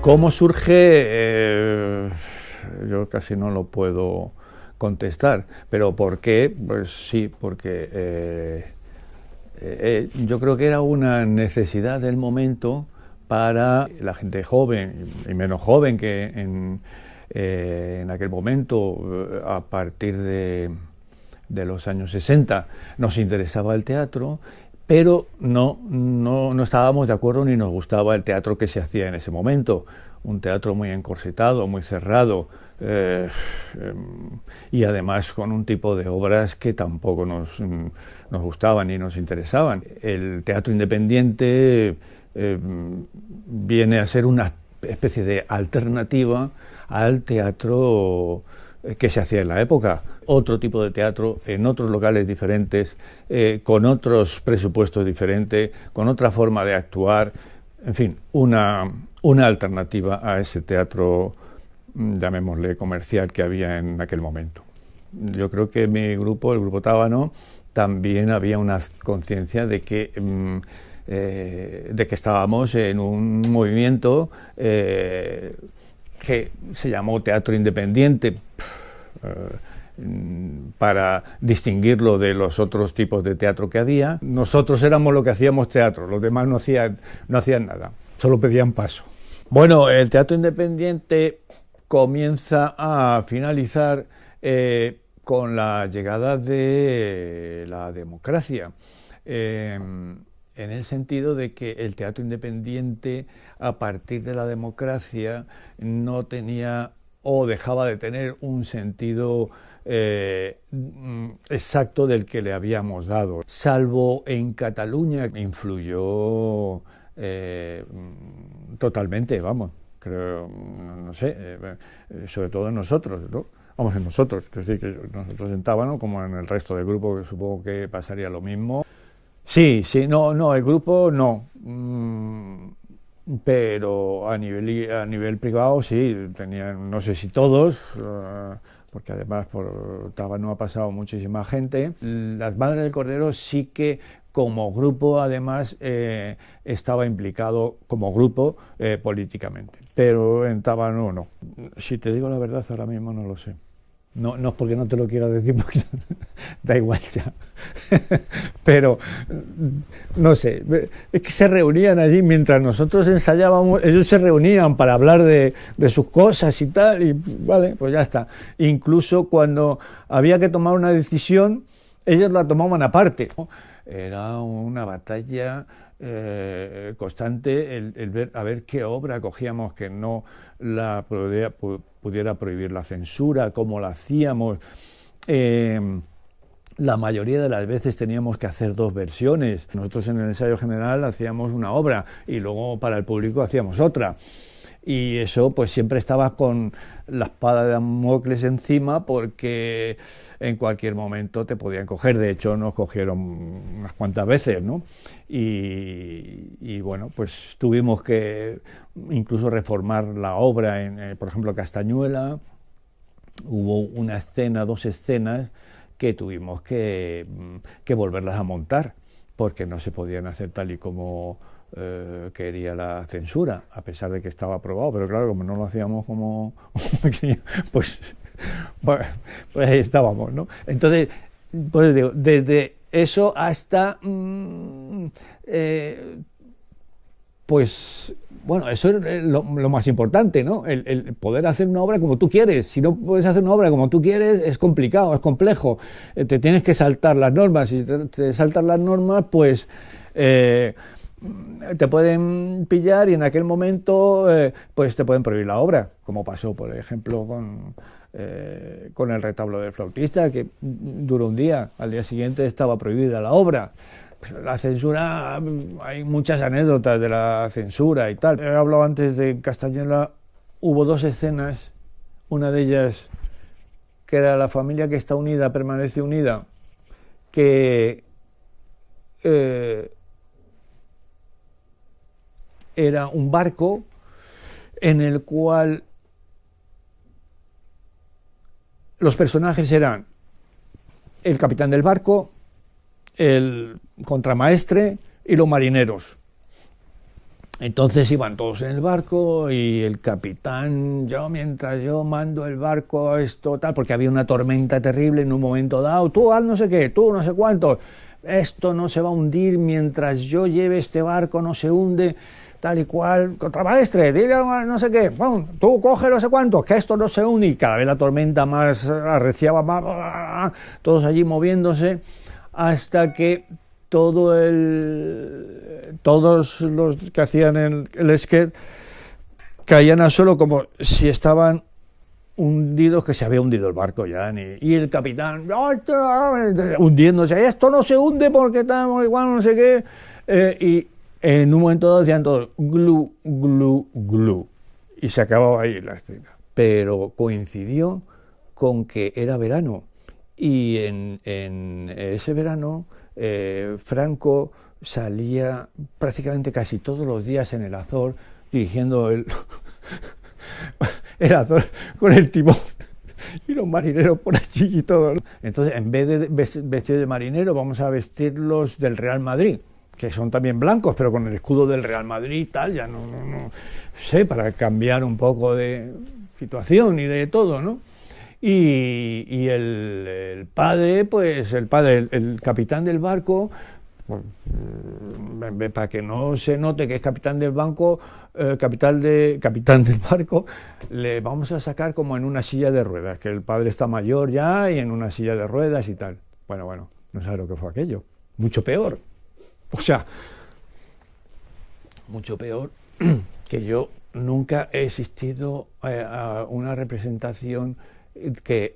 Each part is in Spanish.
¿Cómo surge? Yo casi no lo puedo contestar. ¿Pero por qué? Pues sí, porque yo creo que era una necesidad del momento para la gente joven y menos joven que en aquel momento, a partir de los años 60, nos interesaba el teatro, pero no estábamos de acuerdo ni nos gustaba el teatro que se hacía en ese momento. Un teatro muy encorsetado, muy cerrado, y además con un tipo de obras que tampoco nos gustaban ni nos interesaban. El teatro independiente viene a ser una especie de alternativa al teatro que se hacía en la época. Otro tipo de teatro en otros locales diferentes, con otros presupuestos diferentes, con otra forma de actuar, en fin, una alternativa a ese teatro, llamémosle comercial, que había en aquel momento. Yo creo que mi grupo, el Grupo Tábano, también había una conciencia de que estábamos en un movimiento que se llamó teatro independiente, para distinguirlo de los otros tipos de teatro que había. Nosotros éramos lo que hacíamos teatro, los demás no hacían nada, solo pedían paso. Bueno, el teatro independiente comienza a finalizar con la llegada de la democracia, en el sentido de que el teatro independiente, a partir de la democracia, no tenía o dejaba de tener un sentido exacto del que le habíamos dado. Salvo en Cataluña, influyó totalmente, vamos, creo, no sé, sobre todo en nosotros, ¿no? Vamos, en nosotros, es decir, que nosotros en Tábano, como en el resto del grupo, que supongo que pasaría lo mismo. Sí, no, el grupo no, pero a nivel privado sí, tenían, no sé si todos, porque además por Tábano ha pasado muchísima gente. Las Madres del Cordero sí que como grupo además estaba implicado como grupo políticamente, pero en Tábano no. Si te digo la verdad, ahora mismo no lo sé. No es porque no te lo quiera decir, porque da igual ya. Pero, no sé, es que se reunían allí mientras nosotros ensayábamos, ellos se reunían para hablar de sus cosas y tal, y vale, pues ya está. Incluso cuando había que tomar una decisión, ellos la tomaban aparte, ¿no? Era una batalla constante el ver a ver qué obra cogíamos que no la pudiera prohibir la censura, cómo la hacíamos. La mayoría de las veces teníamos que hacer dos versiones. Nosotros en el ensayo general hacíamos una obra y luego para el público hacíamos otra. Y eso pues siempre estaba con la espada de Damocles encima, porque en cualquier momento te podían coger. De hecho nos cogieron unas cuantas veces, ¿no? Y bueno, pues tuvimos que incluso reformar la obra en, por ejemplo, Castañuela. Hubo una escena, dos escenas que tuvimos que volverlas a montar, porque no se podían hacer tal y como quería la censura, a pesar de que estaba aprobado, pero claro, como no lo hacíamos como pues ahí estábamos, ¿no? Entonces, pues digo, desde eso hasta pues bueno, eso es lo más importante, ¿no? El poder hacer una obra como tú quieres. Si no puedes hacer una obra como tú quieres, es complicado, es complejo. Te tienes que saltar las normas. Si te saltas las normas, pues te pueden pillar, y en aquel momento pues te pueden prohibir la obra, como pasó, por ejemplo, con el retablo del flautista, que duró un día, al día siguiente estaba prohibida la obra. La censura, hay muchas anécdotas de la censura y tal. He hablado antes de Castañuela, hubo dos escenas, una de ellas que era La familia que está unida permanece unida, que era un barco en el cual los personajes eran el capitán del barco, el contramaestre y los marineros. Entonces iban todos en el barco y el capitán, mientras yo mando el barco, esto tal, porque había una tormenta terrible en un momento dado, tú haz no sé qué, tú no sé cuánto, esto no se va a hundir mientras yo lleve este barco, no se hunde, tal y cual, contramaestre, dile no sé qué, bueno, tú coge no sé cuánto, que esto no se hunde, y cada vez la tormenta más arreciaba, más, todos allí moviéndose, hasta que todos los que hacían el skate caían al suelo como si estaban hundidos, que se había hundido el barco ya, y el capitán hundiéndose, esto no se hunde porque tal, igual no sé qué, y en un momento dado decían todos glu, glu, glu, y se acababa ahí la escena. Pero coincidió con que era verano, y en ese verano Franco salía prácticamente casi todos los días en el Azor dirigiendo el Azor con el timón y los marineros por allí y todo, ¿no? Entonces, en vez de vestir de marinero, vamos a vestirlos del Real Madrid, que son también blancos, pero con el escudo del Real Madrid y tal, ya no sé, para cambiar un poco de situación y de todo, ¿no? Y el padre, pues el capitán del barco, pues, para que no se note que es capitán del banco, capitán del barco, le vamos a sacar como en una silla de ruedas, que el padre está mayor ya y en una silla de ruedas y tal. Bueno, no sabes lo que fue aquello. Mucho peor. O sea, mucho peor que yo nunca he asistido a una representación que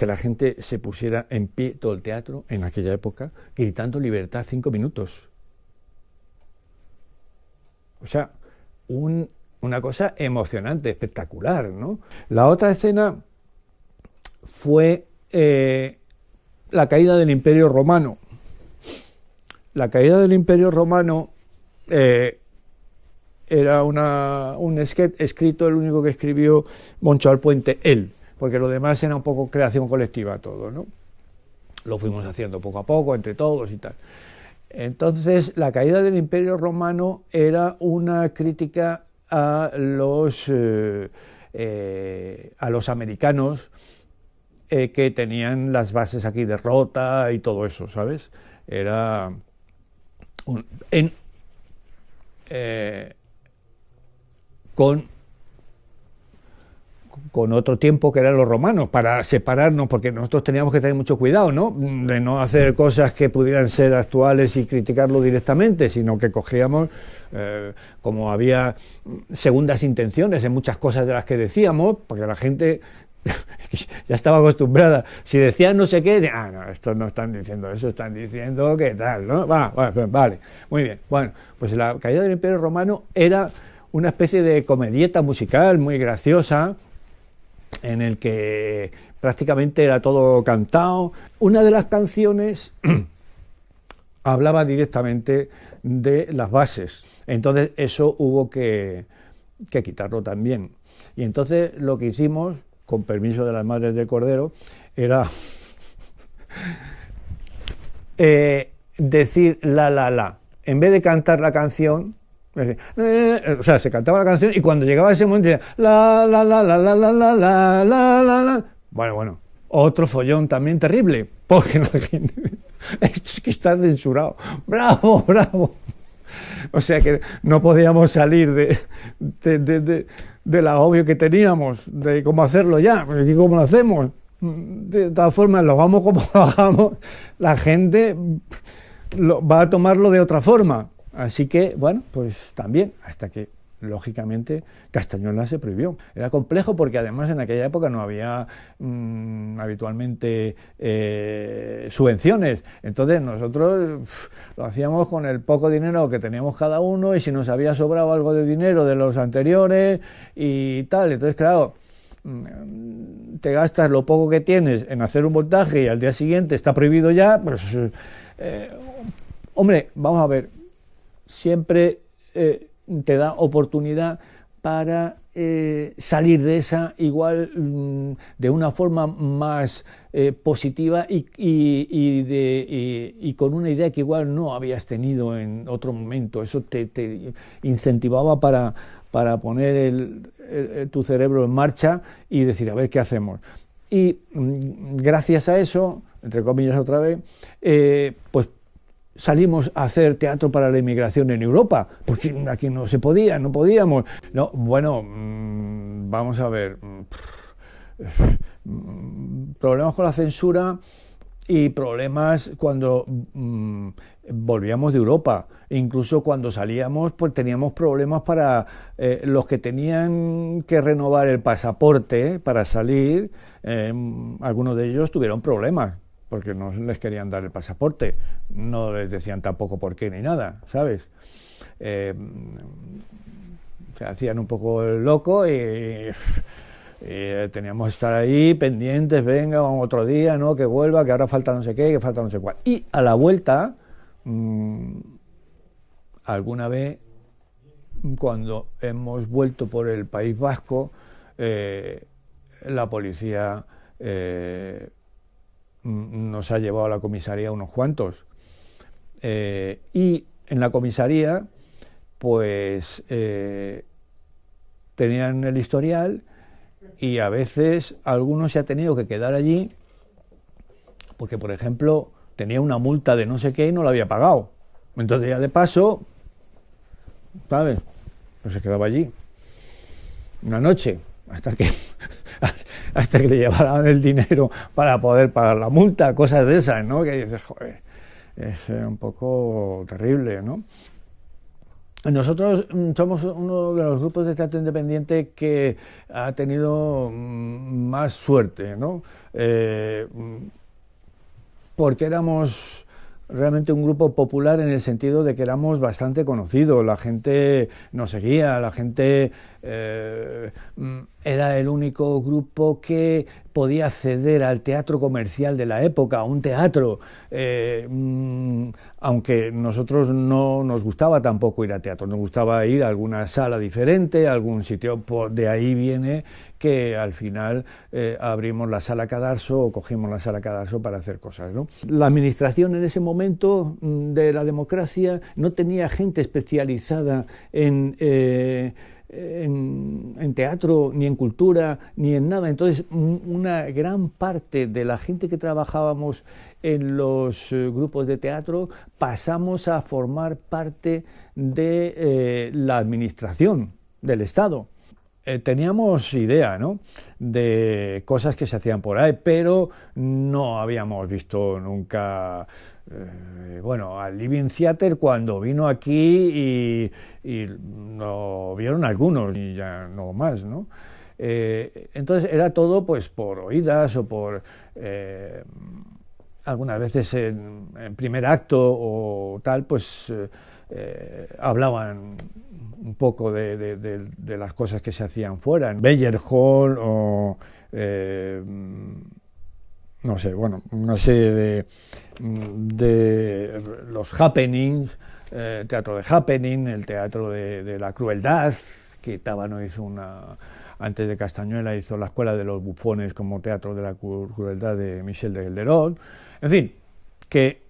la gente se pusiera en pie todo el teatro en aquella época gritando libertad 5 minutos. O sea, una cosa emocionante, espectacular, ¿no? La otra escena fue la caída del Imperio Romano. La caída del Imperio Romano era un sketch escrito, el único que escribió Moncho Alpuente, él, porque lo demás era un poco creación colectiva todo, ¿no? Lo fuimos haciendo poco a poco, entre todos y tal. Entonces, la caída del Imperio Romano era una crítica a los americanos que tenían las bases aquí de Rota y todo eso, ¿sabes? Era con otro tiempo que eran los romanos, para separarnos, porque nosotros teníamos que tener mucho cuidado, ¿no? De no hacer cosas que pudieran ser actuales y criticarlo directamente, sino que cogíamos, como había segundas intenciones en muchas cosas de las que decíamos, porque la gente ya estaba acostumbrada. Si decían no sé qué, no, estos no están diciendo eso, están diciendo qué tal, ¿no? Vale, muy bien. Bueno, pues la caída del Imperio Romano era una especie de comedieta musical muy graciosa, en el que prácticamente era todo cantado. Una de las canciones hablaba directamente de las bases, entonces eso hubo que quitarlo también. Y entonces lo que hicimos, con permiso de las madres del Cordero, era decir la. En vez de cantar la canción, o sea, se cantaba la canción y cuando llegaba ese momento decía la. Bueno, otro follón también terrible, porque la gente, esto es que está censurado. Bravo. O sea que no podíamos salir del agobio que teníamos, de cómo hacerlo ya, porque ¿cómo lo hacemos? De todas formas, lo hagamos como lo hagamos, la gente va a tomarlo de otra forma. Así que, bueno, pues también, hasta que, lógicamente, Castañuela se prohibió. Era complejo porque además en aquella época no había habitualmente subvenciones. Entonces nosotros lo hacíamos con el poco dinero que teníamos cada uno y si nos había sobrado algo de dinero de los anteriores y tal. Entonces, claro, te gastas lo poco que tienes en hacer un montaje y al día siguiente está prohibido ya, pues, hombre, vamos a ver, siempre te da oportunidad para salir de esa igual de una forma más positiva y con una idea que igual no habías tenido en otro momento. Eso te incentivaba para poner tu cerebro en marcha y decir, a ver qué hacemos. Y gracias a eso, entre comillas otra vez, pues salimos a hacer teatro para la inmigración en Europa, porque aquí no se podía, no podíamos. No, bueno, vamos a ver, problemas con la censura y problemas cuando volvíamos de Europa. Incluso cuando salíamos, pues teníamos problemas para los que tenían que renovar el pasaporte para salir. Algunos de ellos tuvieron problemas porque no les querían dar el pasaporte, no les decían tampoco por qué ni nada, ¿sabes? Se hacían un poco el loco y teníamos que estar ahí pendientes, venga, vamos otro día, ¿no? Que vuelva, que ahora falta no sé qué, que falta no sé cuál. Y a la vuelta, alguna vez, cuando hemos vuelto por el País Vasco, la policía nos ha llevado a la comisaría unos cuantos. Y en la comisaría, pues, tenían el historial y a veces algunos se ha tenido que quedar allí porque, por ejemplo, tenía una multa de no sé qué y no la había pagado. Entonces ya de paso, ¿sabes? Pues se quedaba allí una noche hasta que le llevaran el dinero para poder pagar la multa, cosas de esas, ¿no? Que dices, joder, es un poco terrible, ¿no? Nosotros somos uno de los grupos de teatro independiente que ha tenido más suerte, ¿no? Porque éramos realmente un grupo popular en el sentido de que éramos bastante conocidos, la gente nos seguía, la gente era el único grupo que podía acceder al teatro comercial de la época, a un teatro, aunque nosotros no nos gustaba tampoco ir a teatro, nos gustaba ir a alguna sala diferente, a algún sitio, de ahí viene que al final abrimos la Sala Cadarso o cogimos la Sala Cadarso para hacer cosas, ¿no? La administración en ese momento de la democracia no tenía gente especializada en teatro, ni en cultura, ni en nada. Entonces, una gran parte de la gente que trabajábamos en los grupos de teatro pasamos a formar parte de la administración del Estado. Teníamos idea, ¿no?, de cosas que se hacían por ahí, pero no habíamos visto nunca. Bueno, al Living Theatre cuando vino aquí y lo vieron algunos y ya no más, ¿no? Entonces era todo pues por oídas o por algunas veces en primer acto o tal, pues hablaban un poco de las cosas que se hacían fuera, en Beyer Hall o no sé, bueno, una serie de los happenings, teatro de happening, el teatro de la crueldad, que Tábano hizo antes de Castañuela hizo la Escuela de los Bufones como teatro de la crueldad de Michel de Gelderot. En fin, que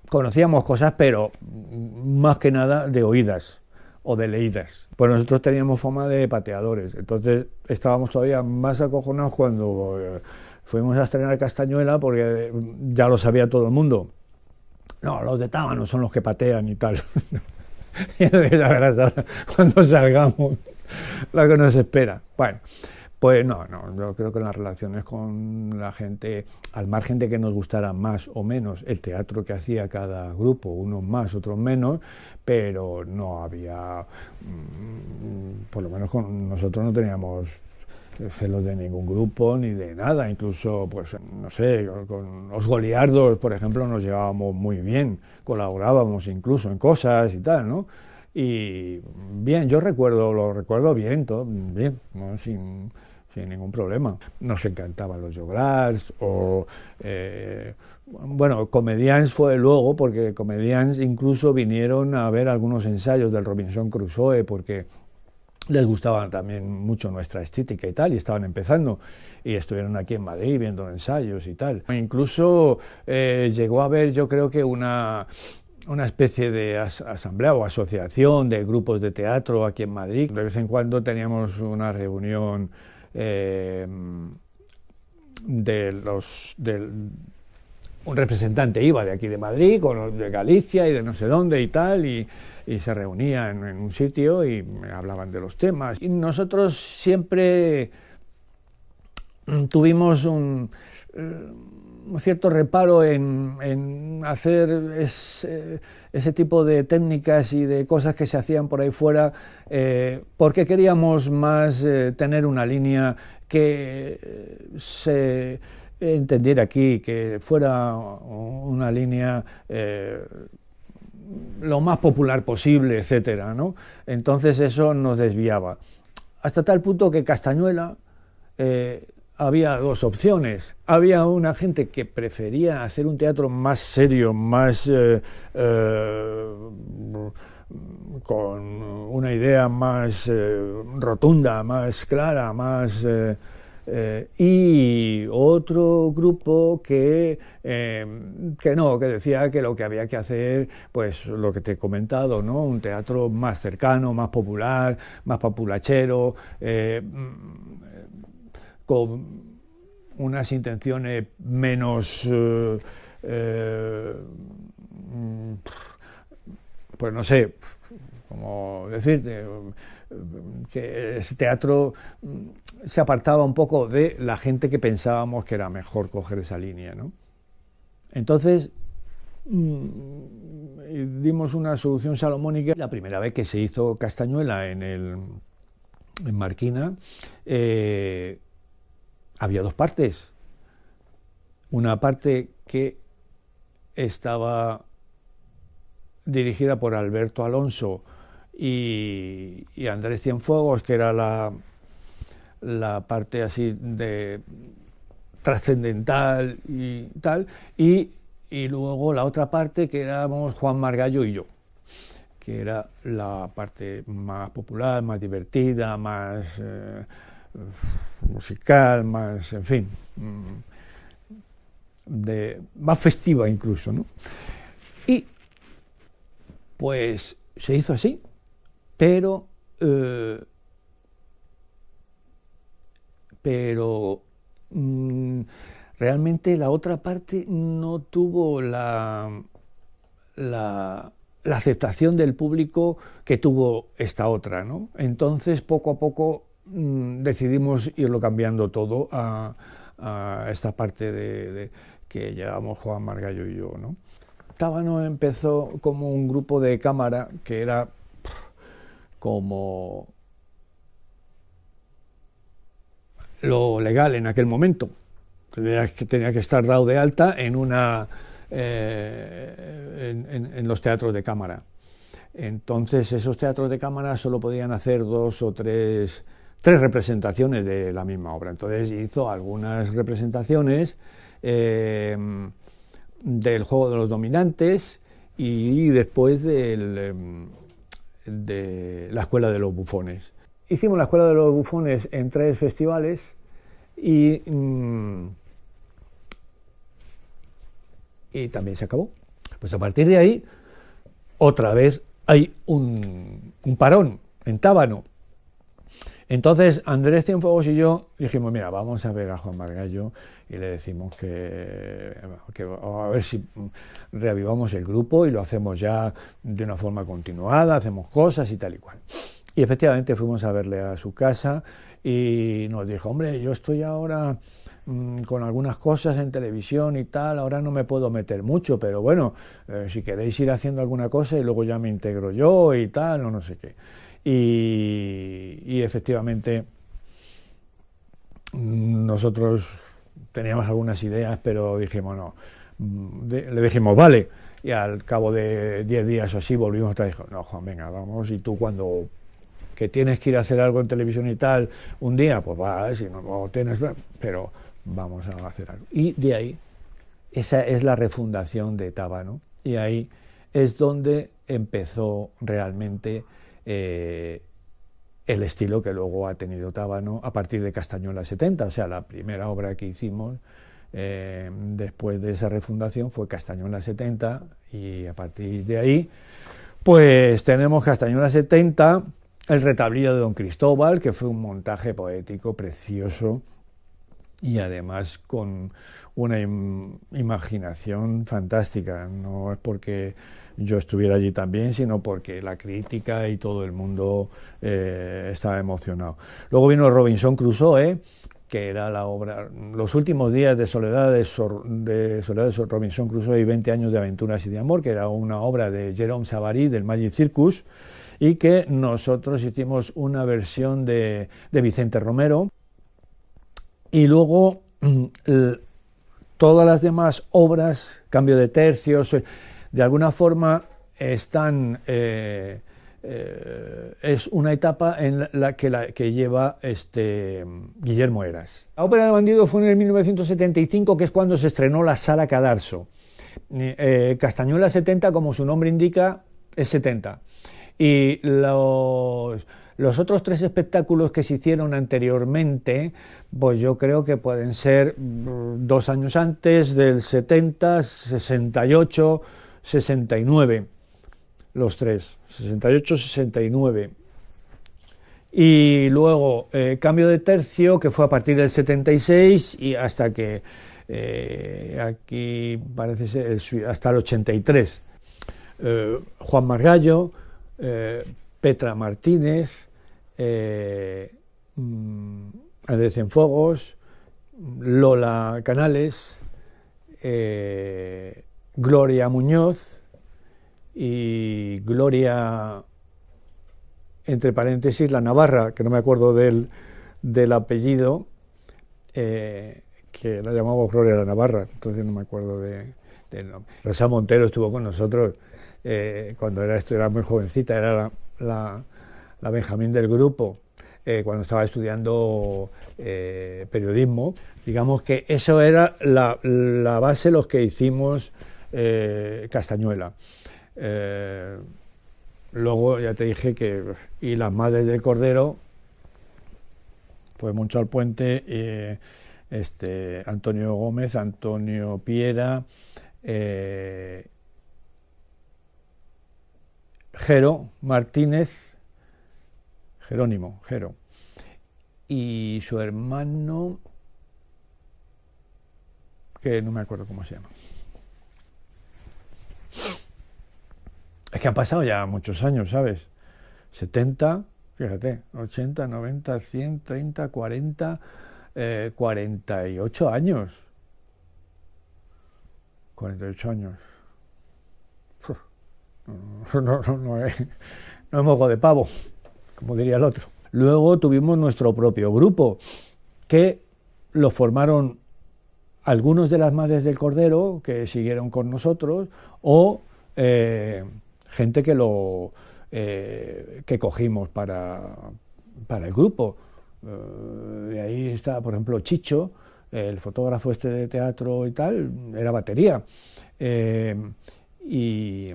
conocíamos cosas, pero más que nada de oídas o de leídas. Pues nosotros teníamos fama de pateadores, entonces estábamos todavía más acojonados cuando fuimos a estrenar Castañuela, porque ya lo sabía todo el mundo. No, los de Tábano son los que patean y tal. Y ya verás ahora, cuando salgamos, lo que nos espera. Bueno, pues no, yo creo que en las relaciones con la gente, al margen de que nos gustara más o menos el teatro que hacía cada grupo, unos más, otros menos, pero no había, por lo menos con nosotros no teníamos celos de ningún grupo ni de nada, incluso pues no sé, con los goliardos, por ejemplo, nos llevábamos muy bien, colaborábamos incluso en cosas y tal, ¿no? Y bien, lo recuerdo bien, todo bien, ¿no? Sin ningún problema. Nos encantaban los Joglars o bueno, Comedians fue luego, porque Comedians incluso vinieron a ver algunos ensayos del Robinson Crusoe, porque les gustaba también mucho nuestra estética y tal, y estaban empezando, y estuvieron aquí en Madrid viendo ensayos y tal. Incluso llegó a haber, yo creo que una especie de asamblea o asociación de grupos de teatro aquí en Madrid. De vez en cuando teníamos una reunión un representante iba de aquí de Madrid, con los de Galicia y de no sé dónde y tal, y se reunían en un sitio y me hablaban de los temas. Y nosotros siempre tuvimos un cierto reparo en hacer ese tipo de técnicas y de cosas que se hacían por ahí fuera, porque queríamos más tener una línea que se entendiera aquí, que fuera una línea lo más popular posible, etcétera, ¿no? Entonces eso nos desviaba. Hasta tal punto que Castañuela había dos opciones. Había una gente que prefería hacer un teatro más serio, más con una idea más rotunda, más clara, más... y otro grupo que decía que lo que había que hacer, pues lo que te he comentado, ¿no? Un teatro más cercano, más popular, más populachero, con unas intenciones menos, pues no sé, cómo decirte, que ese teatro se apartaba un poco de la gente que pensábamos que era mejor coger esa línea, ¿no? Entonces dimos una solución salomónica. La primera vez que se hizo Castañuela en Marquina, había dos partes. Una parte que estaba dirigida por Alberto Alonso y Andrés Cienfuegos, que era la parte así de trascendental y tal, y luego la otra parte que éramos Juan Margallo y yo, que era la parte más popular, más divertida, más musical, más, en fin, más festiva incluso, ¿no? Y pues se hizo así, pero realmente la otra parte no tuvo la aceptación del público que tuvo esta otra, ¿no? Entonces, poco a poco decidimos irlo cambiando todo a esta parte de que llevamos Juan Margallo y yo, ¿no? Tábano empezó como un grupo de cámara que era como lo legal en aquel momento. Tenía que estar dado de alta en los teatros de cámara. Entonces esos teatros de cámara solo podían hacer dos o tres representaciones de la misma obra. Entonces hizo algunas representaciones del Juego de los Dominantes y después de la Escuela de los Bufones. Hicimos la Escuela de los Bufones en 3 festivales y también se acabó. Pues a partir de ahí, otra vez hay un parón en Tábano. Entonces Andrés Cienfuegos y yo dijimos, mira, vamos a ver a Juan Margallo y le decimos que a ver si reavivamos el grupo y lo hacemos ya de una forma continuada, hacemos cosas y tal y cual. Y efectivamente fuimos a verle a su casa y nos dijo, hombre, yo estoy ahora con algunas cosas en televisión y tal, ahora no me puedo meter mucho, pero bueno, si queréis ir haciendo alguna cosa y luego ya me integro yo y tal, o no sé qué. Y efectivamente nosotros teníamos algunas ideas, pero dijimos no, le dijimos vale, y al cabo de 10 días o así volvimos otra vez, no Juan, venga, vamos, y tú cuando que tienes que ir a hacer algo en televisión y tal, un día, pues va, si no tienes, pero vamos a hacer algo. Y de ahí, esa es la refundación de Tábano, y ahí es donde empezó realmente el estilo que luego ha tenido Tábano a partir de Castañuela 70, o sea, la primera obra que hicimos después de esa refundación fue Castañuela 70, y a partir de ahí pues tenemos Castañuela 70, el retablillo de Don Cristóbal, que fue un montaje poético precioso y además con una imaginación fantástica. No es porque yo estuviera allí también, sino porque la crítica y todo el mundo estaba emocionado. Luego vino Robinson Crusoe, que era la obra, los últimos días de soledad de Robinson Crusoe y 20 años de aventuras y de amor, que era una obra de Jérôme Savary del Magic Circus, y que nosotros hicimos una versión de Vicente Romero. Y luego todas las demás obras, cambio de tercios, de alguna forma están... es una etapa en la que lleva Guillermo Heras. La ópera de Bandido fue en el 1975, que es cuando se estrenó la Sala Cadarso. Castañuela 70, como su nombre indica, es 70. Y los otros 3 espectáculos que se hicieron anteriormente, pues yo creo que pueden ser 2 años antes, del 70, 68, 69. Los 3, 68, 69. Y luego cambio de tercio, que fue a partir del 76 y hasta que aquí parece ser hasta el 83. Juan Margallo, Petra Martínez, Andrés Cienfuegos, Lola Canales, Gloria Muñoz y Gloria, entre paréntesis, la Navarra, que no me acuerdo del apellido, que la llamamos Gloria la Navarra, entonces no me acuerdo del nombre. Rosa Montero estuvo con nosotros cuando era muy jovencita, era la Benjamín del grupo, cuando estaba estudiando periodismo. Digamos que eso era la base, los que hicimos Castañuela. Luego ya te dije y las Madres del Cordero, pues Moncho Alpuente, Antonio Gómez, Antonio Piera, Jero Martínez, Jerónimo, Jero, y su hermano, que no me acuerdo cómo se llama. Es que han pasado ya muchos años, ¿sabes? 70, fíjate, 80, 90, 100, 30, 40, 48 años. 48 años. No es moco de pavo, como diría el otro. Luego tuvimos nuestro propio grupo, que lo formaron algunos de las Madres del Cordero, que siguieron con nosotros, o gente que cogimos para el grupo. De ahí está, por ejemplo, Chicho, el fotógrafo de teatro y tal, era batería. Y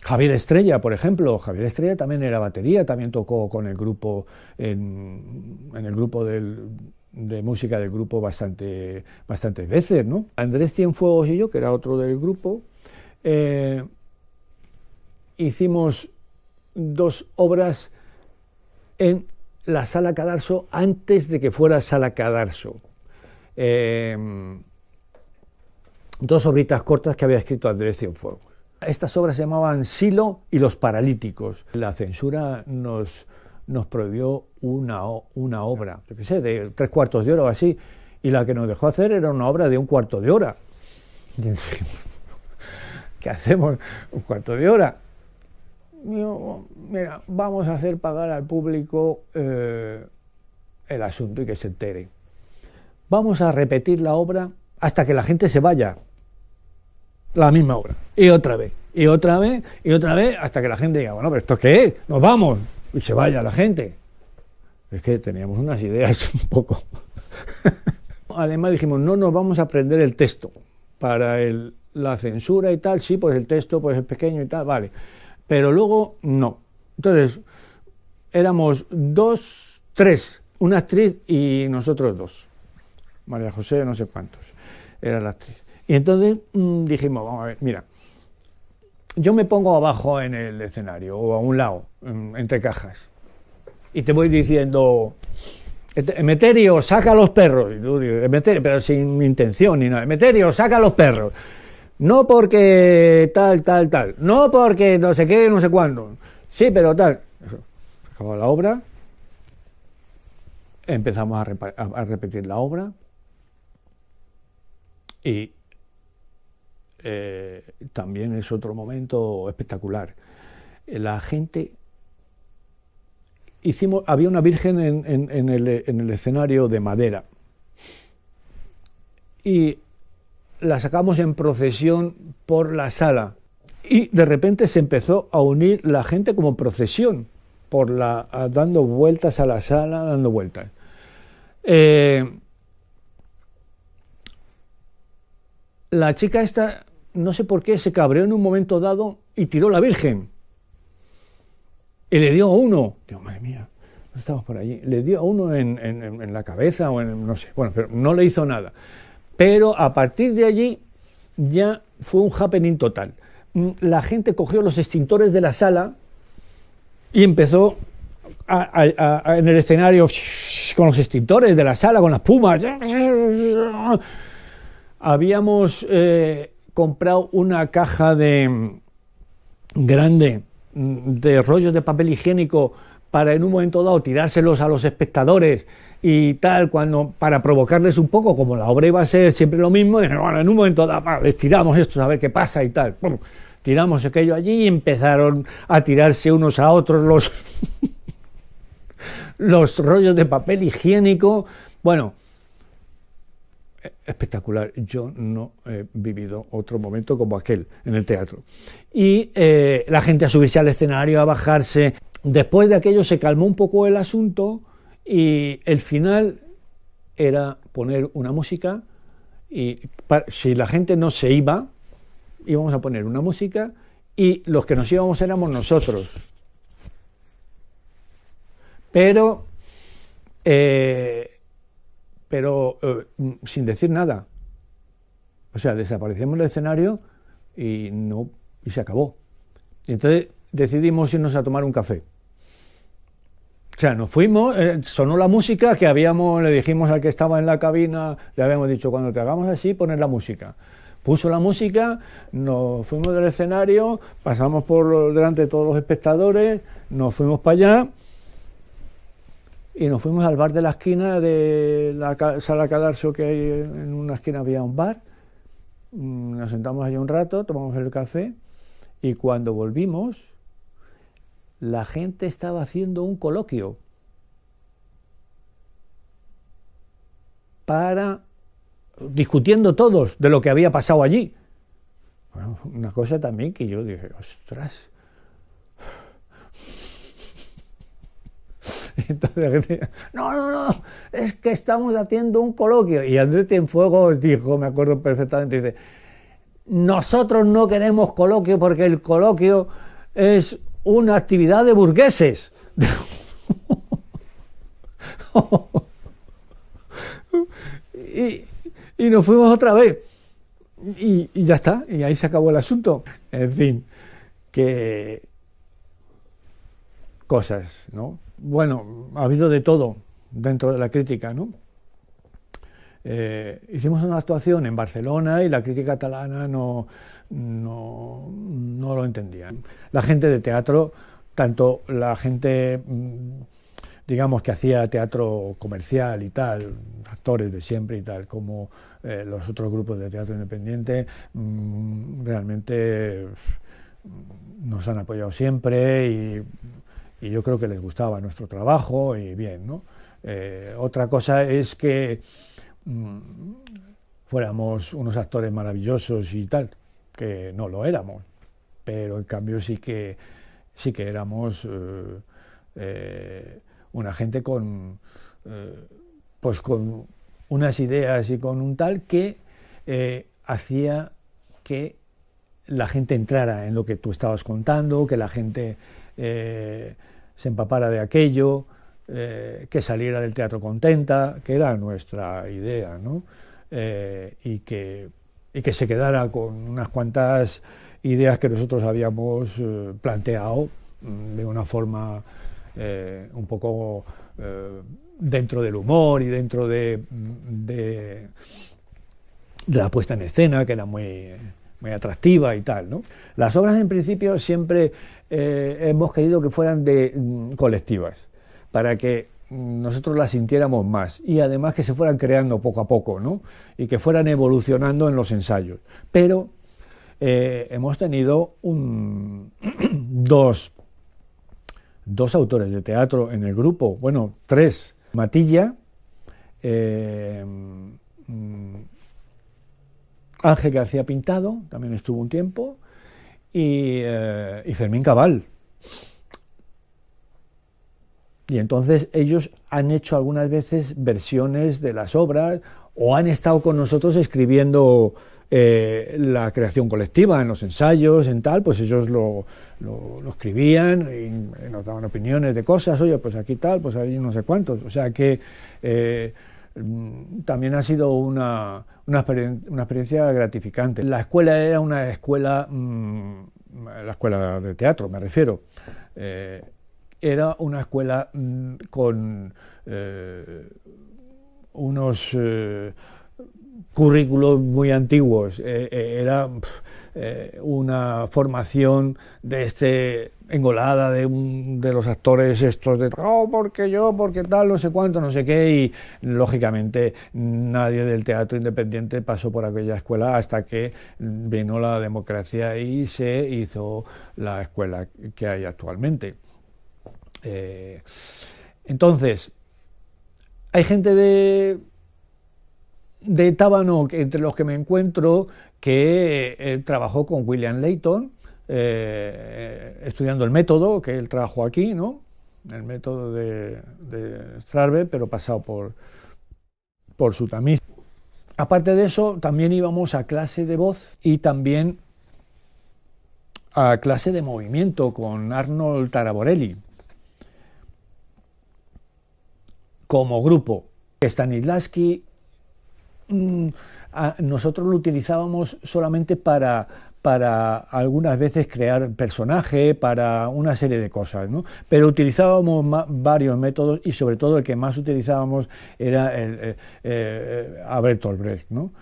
Javier Estrella, por ejemplo, Javier Estrella también era batería, también tocó con el grupo, en el grupo de música del grupo bastantes veces, ¿no? Andrés Cienfuegos y yo, que era otro del grupo, hicimos 2 obras en la Sala Cadarso antes de que fuera Sala Cadarso. 2 obritas cortas que había escrito Andrés Cienfuegos. Estas obras se llamaban Silo y los Paralíticos. La censura nos prohibió una obra, yo qué sé, de 3/4 de hora o así, y la que nos dejó hacer era una obra de 1/4 de hora. ¿Qué hacemos? 1/4 de hora. Yo, mira, vamos a hacer pagar al público el asunto y que se entere. Vamos a repetir la obra hasta que la gente se vaya. La misma obra. Y otra vez, y otra vez, y otra vez, hasta que la gente diga, bueno, pero ¿esto qué es? Nos vamos. Y se vaya la gente. Es que teníamos unas ideas un poco. Además dijimos, no nos vamos a aprender el texto. Para la censura y tal, sí, pues el texto pues es pequeño y tal, vale. Pero luego no. Entonces, éramos tres, una actriz y nosotros dos. María José, no sé cuántos, era la actriz. Y entonces dijimos, vamos a ver, mira, yo me pongo abajo en el escenario o a un lado, entre cajas, y te voy diciendo, Emeterio, saca a los perros, y tú dices, Emeterio, pero sin intención ni nada, Emeterio, saca a los perros, no porque tal, no porque no sé qué, no sé cuándo, sí, pero tal. Acabó la obra, empezamos a repetir la obra y también es otro momento espectacular. La gente... había una virgen en el escenario de madera y la sacamos en procesión por la sala y de repente se empezó a unir la gente como procesión, dando vueltas a la sala, dando vueltas. La chica esta, no sé por qué, se cabreó en un momento dado y tiró la virgen. Y le dio a uno, Dios, madre mía, no estamos por allí, le dio a uno en la cabeza o en, no sé, bueno, pero no le hizo nada. Pero a partir de allí ya fue un happening total. La gente cogió los extintores de la sala y empezó en el escenario con los extintores de la sala, con las pumas. Habíamos comprado una caja grande de rollos de papel higiénico para en un momento dado tirárselos a los espectadores y tal, para provocarles un poco, como la obra iba a ser siempre lo mismo, bueno, en un momento dado les tiramos esto a ver qué pasa y tal. Pum, tiramos aquello allí y empezaron a tirarse unos a otros los rollos de papel higiénico. Bueno, espectacular. Yo no he vivido otro momento como aquel en el teatro. Y la gente a subirse al escenario, a bajarse. Después de aquello se calmó un poco el asunto y el final era poner una música y si la gente no se iba, íbamos a poner una música y los que nos íbamos éramos nosotros. Pero sin decir nada. O sea, desaparecemos del escenario y se acabó. Y entonces decidimos irnos a tomar un café. O sea, nos fuimos, sonó la música le dijimos al que estaba en la cabina, le habíamos dicho, cuando te hagamos así, poner la música. Puso la música, nos fuimos del escenario, pasamos por delante de todos los espectadores, nos fuimos para allá y nos fuimos al bar de la esquina de la sala Cadarso, que hay en una esquina había un bar. Nos sentamos allí un rato, tomamos el café y cuando volvimos la gente estaba haciendo un coloquio discutiendo todos de lo que había pasado allí. Bueno, una cosa también que yo dije, ostras. Entonces, no, es que estamos haciendo un coloquio. Y Andrés Cienfuegos dijo, me acuerdo perfectamente, dice, nosotros no queremos coloquio porque el coloquio es una actividad de burgueses. y nos fuimos otra vez. Y ya está, y ahí se acabó el asunto. En fin, que cosas, ¿no? Bueno, ha habido de todo dentro de la crítica, ¿no? Hicimos una actuación en Barcelona y la crítica catalana no lo entendía. La gente de teatro, tanto la gente, digamos, que hacía teatro comercial y tal, actores de siempre y tal, como los otros grupos de teatro independiente, realmente nos han apoyado siempre y yo creo que les gustaba nuestro trabajo y bien, ¿no? Otra cosa es que fuéramos unos actores maravillosos y tal, que no lo éramos, pero en cambio sí que éramos una gente con unas ideas y con un tal que hacía que la gente entrara en lo que tú estabas contando, que la gente se empapara de aquello, que saliera del teatro contenta, que era nuestra idea, ¿no? Y que se quedara con unas cuantas ideas que nosotros habíamos planteado de una forma un poco dentro del humor y dentro de la puesta en escena, que era muy atractiva y tal, ¿no? Las obras en principio siempre hemos querido que fueran colectivas, para que nosotros las sintiéramos más y además que se fueran creando poco a poco, ¿no? Y que fueran evolucionando en los ensayos. Pero hemos tenido dos autores de teatro en el grupo, bueno, tres: Matilla, Ángel García Pintado, también estuvo un tiempo, y Fermín Cabal. Y entonces ellos han hecho algunas veces versiones de las obras o han estado con nosotros escribiendo la creación colectiva en los ensayos, en tal, pues ellos lo escribían y nos daban opiniones de cosas, oye, pues aquí tal, pues ahí no sé cuántos. O sea que también ha sido una experiencia gratificante. La escuela era una escuela, la escuela de teatro me refiero, era una escuela con unos currículos muy antiguos, era una formación engolada de los actores estos de porque yo, porque tal, no sé cuánto, no sé qué, y lógicamente nadie del teatro independiente pasó por aquella escuela hasta que vino la democracia y se hizo la escuela que hay actualmente. Entonces, hay gente de Tábano, entre los que me encuentro, que trabajó con William Layton, estudiando el método, que él trabajó aquí, ¿no? El método de Strasberg, pero pasado por su tamiz. Aparte de eso, también íbamos a clase de voz y también a clase de movimiento con Arnold Taraborelli. Como grupo, Stanislavski, nosotros lo utilizábamos solamente para algunas veces crear personaje, para una serie de cosas, ¿no? Pero utilizábamos varios métodos y sobre todo el que más utilizábamos era a Bertolt Brecht, ¿no?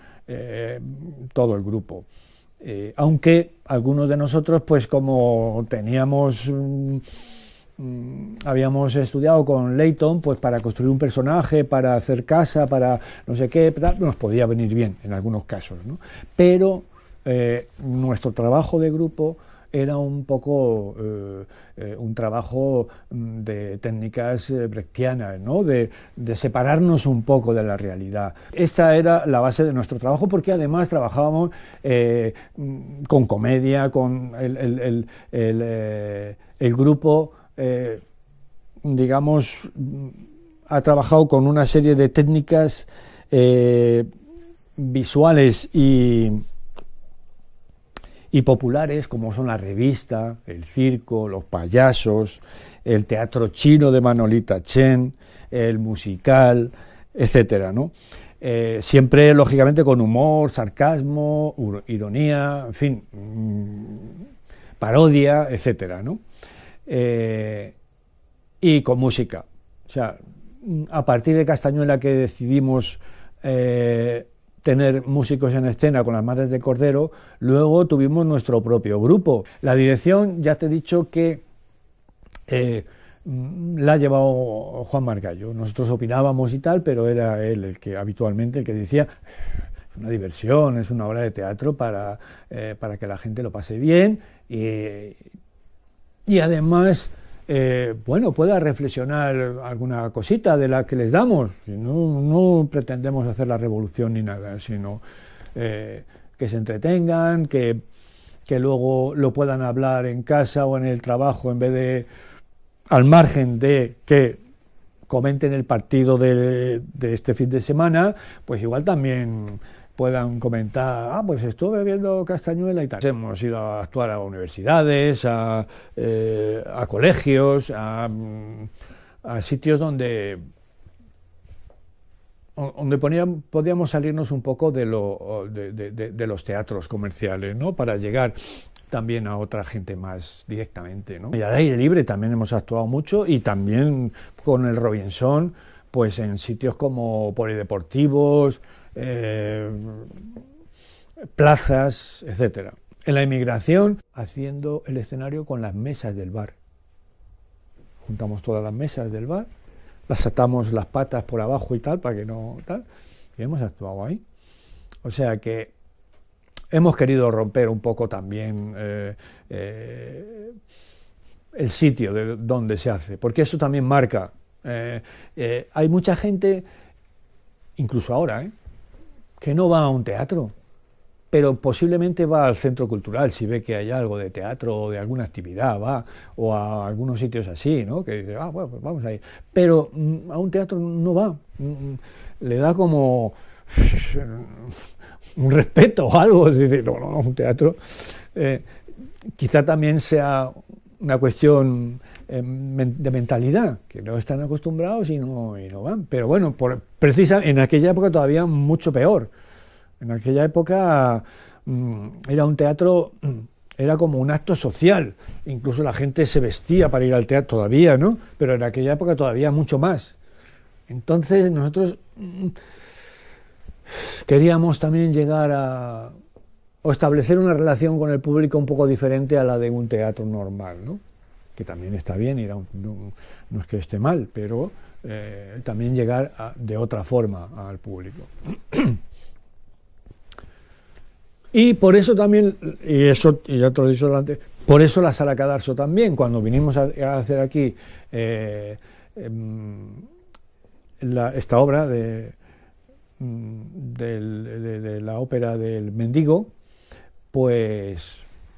Todo el grupo. Aunque algunos de nosotros, pues como teníamos... habíamos estudiado con Layton, pues para construir un personaje, para hacer casa, para no sé qué, nos podía venir bien en algunos casos, ¿no? Pero nuestro trabajo de grupo era un poco un trabajo de técnicas brechtianas, ¿no? De separarnos un poco de la realidad. Esta era la base de nuestro trabajo, porque además trabajábamos con comedia, con el grupo. Digamos, ha trabajado con una serie de técnicas visuales y populares, como son la revista, el circo, los payasos, el teatro chino de Manolita Chen, el musical, etcétera, ¿no? Siempre, lógicamente, con humor, sarcasmo, ironía, en fin, parodia, etcétera, ¿no? Y con música. O sea, a partir de Castañuela, que decidimos tener músicos en escena con las Madres de Cordero, luego tuvimos nuestro propio grupo. La dirección, ya te he dicho que la ha llevado Juan Margallo. Nosotros opinábamos y tal, pero era él el que habitualmente, el que decía: es una diversión, es una obra de teatro para que la gente lo pase bien y además, bueno, pueda reflexionar alguna cosita de la que les damos. No pretendemos hacer la revolución ni nada, sino que se entretengan, que luego lo puedan hablar en casa o en el trabajo, en vez de al margen de que comenten el partido de este fin de semana, pues igual también puedan comentar, pues estuve viendo Castañuela y tal. Hemos ido a actuar a universidades, a colegios, a sitios donde podíamos salirnos un poco de los teatros comerciales, ¿no? Para llegar también a otra gente más directamente, ¿no? Y al aire libre también hemos actuado mucho, y también con el Robinson, pues en sitios como polideportivos, plazas, etcétera. En la emigración, haciendo el escenario con las mesas del bar. Juntamos todas las mesas del bar, las atamos las patas por abajo y tal, para que no tal, y hemos actuado ahí. O sea que hemos querido romper un poco también el sitio de donde se hace, porque eso también marca. Hay mucha gente, incluso ahora, que no va a un teatro, pero posiblemente va al centro cultural si ve que hay algo de teatro o de alguna actividad, va, o a algunos sitios así, ¿no? Que dice, bueno, pues vamos a ir. Pero a un teatro no va, le da como un respeto o algo, es decir, no, un teatro. Quizá también sea una cuestión de mentalidad, que no están acostumbrados y no van. Pero bueno, en aquella época todavía mucho peor. En aquella época era un teatro, era como un acto social, incluso la gente se vestía para ir al teatro todavía, ¿no? Pero en aquella época todavía mucho más. Entonces nosotros queríamos también llegar o establecer una relación con el público un poco diferente a la de un teatro normal, ¿no? Que también está bien, no es que esté mal, pero también llegar de otra forma al público. Y por eso también, y ya te lo he dicho antes, por eso la Sala Cadarso también, cuando vinimos a hacer aquí esta obra de la ópera del Mendigo, pues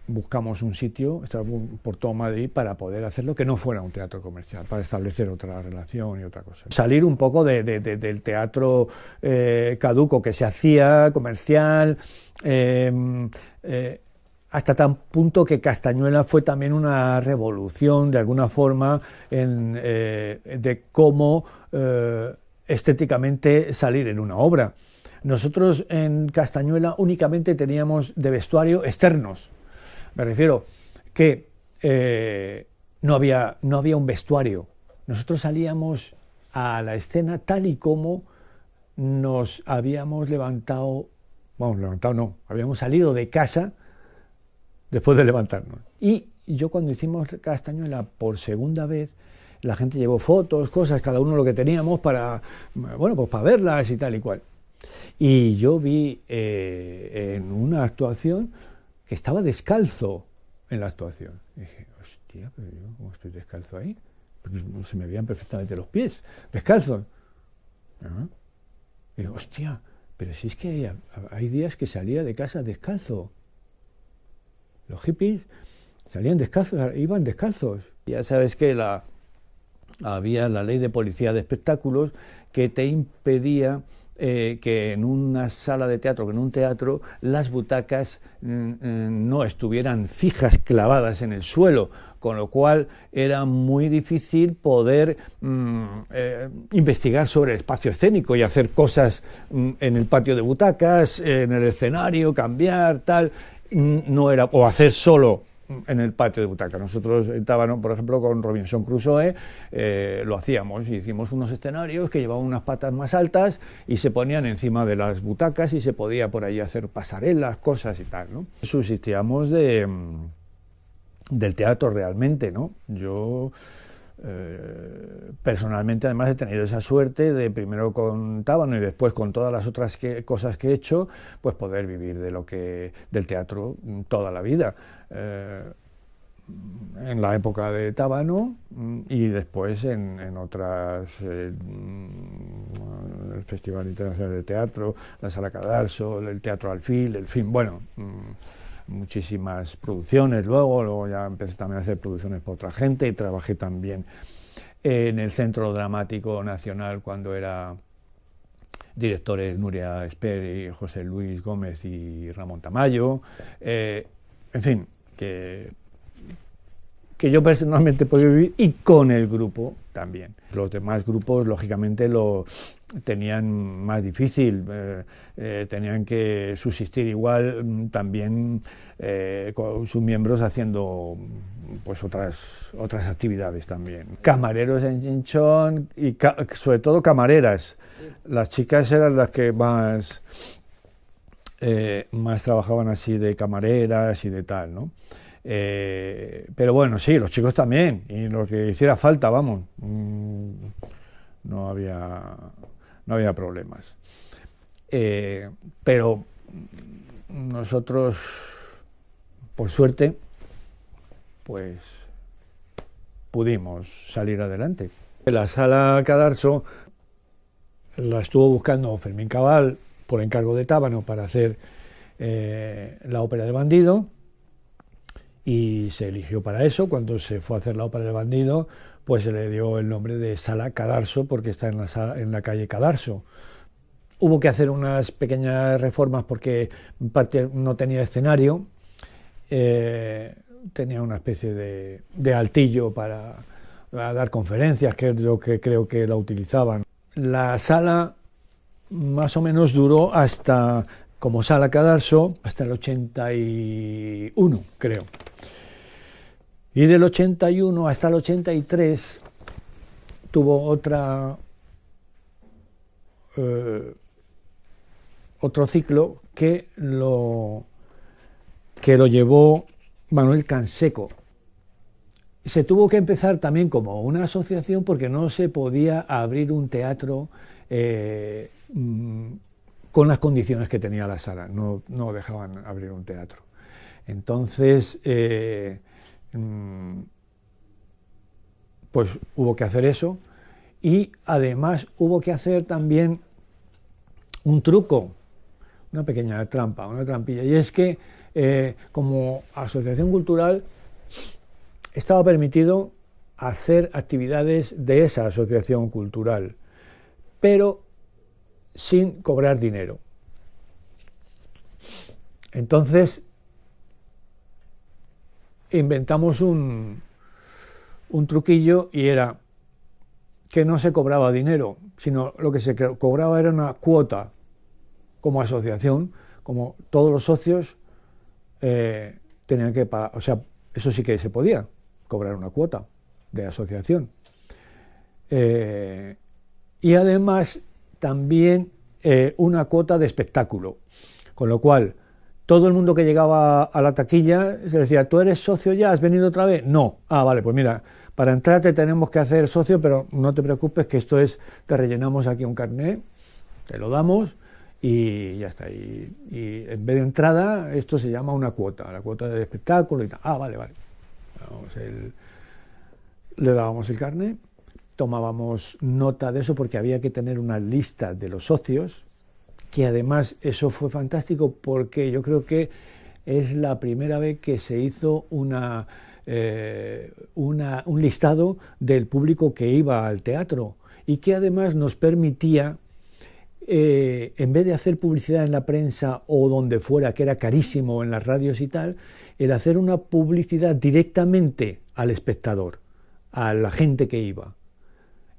buscamos un sitio, estaba por todo Madrid, para poder hacerlo que no fuera un teatro comercial, para establecer otra relación y otra cosa. Salir un poco del teatro caduco que se hacía, comercial, hasta tan punto que Castañuela fue también una revolución, de alguna forma, de cómo estéticamente salir en una obra. Nosotros en Castañuela únicamente teníamos de vestuario externos. Me refiero que no había un vestuario. Nosotros salíamos a la escena tal y como nos habíamos habíamos salido de casa después de levantarnos. Y yo cuando hicimos Castañuela por segunda vez, la gente llevó fotos, cosas, cada uno lo que teníamos para verlas y tal y cual. Y yo vi en una actuación que estaba descalzo en la actuación. Y dije, hostia, pero yo ¿cómo estoy descalzo ahí? Porque no se me veían perfectamente los pies, descalzos. Y digo, hostia, pero si es que hay días que salía de casa descalzo. Los hippies salían descalzos, iban descalzos. Ya sabes que había la ley de policía de espectáculos que te impedía que en una sala de teatro, que en un teatro, las butacas no estuvieran fijas, clavadas en el suelo, con lo cual era muy difícil poder investigar sobre el espacio escénico y hacer cosas en el patio de butacas, en el escenario, cambiar, tal, o hacer solo en el patio de butacas. Nosotros en Tábano, por ejemplo, con Robinson Crusoe, lo hacíamos, hicimos unos escenarios que llevaban unas patas más altas y se ponían encima de las butacas y se podía por ahí hacer pasarelas, cosas y tal, ¿no? Subsistíamos del teatro realmente, ¿no? Yo personalmente además he tenido esa suerte de primero con Tábano y después con todas las otras cosas que he hecho, pues poder vivir del teatro toda la vida. En la época de Tábano y después en otras, el Festival Internacional de Teatro, la Sala Cadarso, el Teatro Alfil, el film, muchísimas producciones. Luego ya empecé también a hacer producciones por otra gente y trabajé también en el Centro Dramático Nacional cuando era directores Nuria Esper, José Luis Gómez y Ramón Tamayo, en fin, que yo personalmente he podido vivir, y con el grupo también. Los demás grupos, lógicamente, lo tenían más difícil, tenían que subsistir igual también con sus miembros haciendo pues otras actividades también. Camareros en Chinchón y sobre todo camareras. Las chicas eran las que más trabajaban así de camareras y de tal, ¿no? Pero bueno, sí, los chicos también, y lo que hiciera falta, vamos, no había problemas. Pero nosotros, por suerte, pues pudimos salir adelante. La Sala Cadarso la estuvo buscando Fermín Cabal por encargo de Tábano para hacer la ópera del bandido, y se eligió para eso. Cuando se fue a hacer la ópera del bandido, pues se le dio el nombre de Sala Cadarso porque está en la calle Cadarso. Hubo que hacer unas pequeñas reformas porque en parte no tenía escenario, tenía una especie de altillo para dar conferencias, que es lo que creo que la utilizaban. La sala más o menos duró hasta, como Sala Cadarso, hasta el 81, creo. Y del 81 hasta el 83 tuvo otro ciclo que lo llevó Manuel Canseco. Se tuvo que empezar también como una asociación porque no se podía abrir un teatro con las condiciones que tenía la sala, no dejaban abrir un teatro. Entonces, pues hubo que hacer eso, y además hubo que hacer también un truco, una pequeña trampa, una trampilla, y es que como asociación cultural estaba permitido hacer actividades de esa asociación cultural, pero sin cobrar dinero. Entonces inventamos un truquillo, y era que no se cobraba dinero, sino lo que se cobraba era una cuota como asociación, como todos los socios tenían que pagar, o sea, eso sí que se podía cobrar una cuota de asociación. Y además también una cuota de espectáculo, con lo cual todo el mundo que llegaba a la taquilla se decía: ¿tú eres socio ya? ¿Has venido otra vez? No. Ah, vale, pues mira, para entrar te tenemos que hacer socio, pero no te preocupes, que esto es, te rellenamos aquí un carnet, te lo damos y ya está. Y en vez de entrada, esto se llama una cuota, la cuota de espectáculo y tal. Ah, vale. Le dábamos el carnet, tomábamos nota de eso porque había que tener una lista de los socios, que además eso fue fantástico porque yo creo que es la primera vez que se hizo un listado del público que iba al teatro, y que además nos permitía, en vez de hacer publicidad en la prensa o donde fuera, que era carísimo, en las radios y tal, el hacer una publicidad directamente al espectador, a la gente que iba.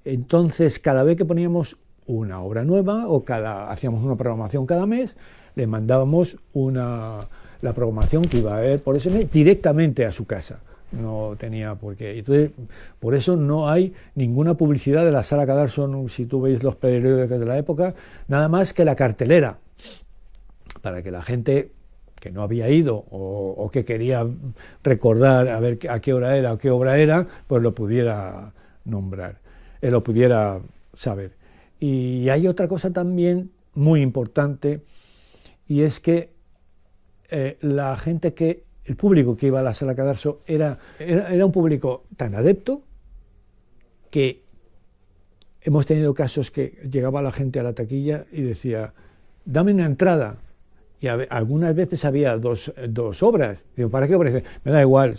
Entonces, cada vez que poníamos una obra nueva o hacíamos una programación cada mes, le mandábamos la programación que iba a ver por ese mes directamente a su casa. No tenía por qué. Entonces, por eso no hay ninguna publicidad de la Sala Cadarso, si tú veis los periódicos de la época, nada más que la cartelera, para que la gente que no había ido o que quería recordar a ver a qué hora era o qué obra era, pues lo pudiera nombrar, lo pudiera saber. Y hay otra cosa también muy importante, y es que el público que iba a la Sala Cadarso era un público tan adepto que hemos tenido casos que llegaba la gente a la taquilla y decía: dame una entrada. Y algunas veces había dos obras. Digo: ¿para qué obra? Dice: me da igual,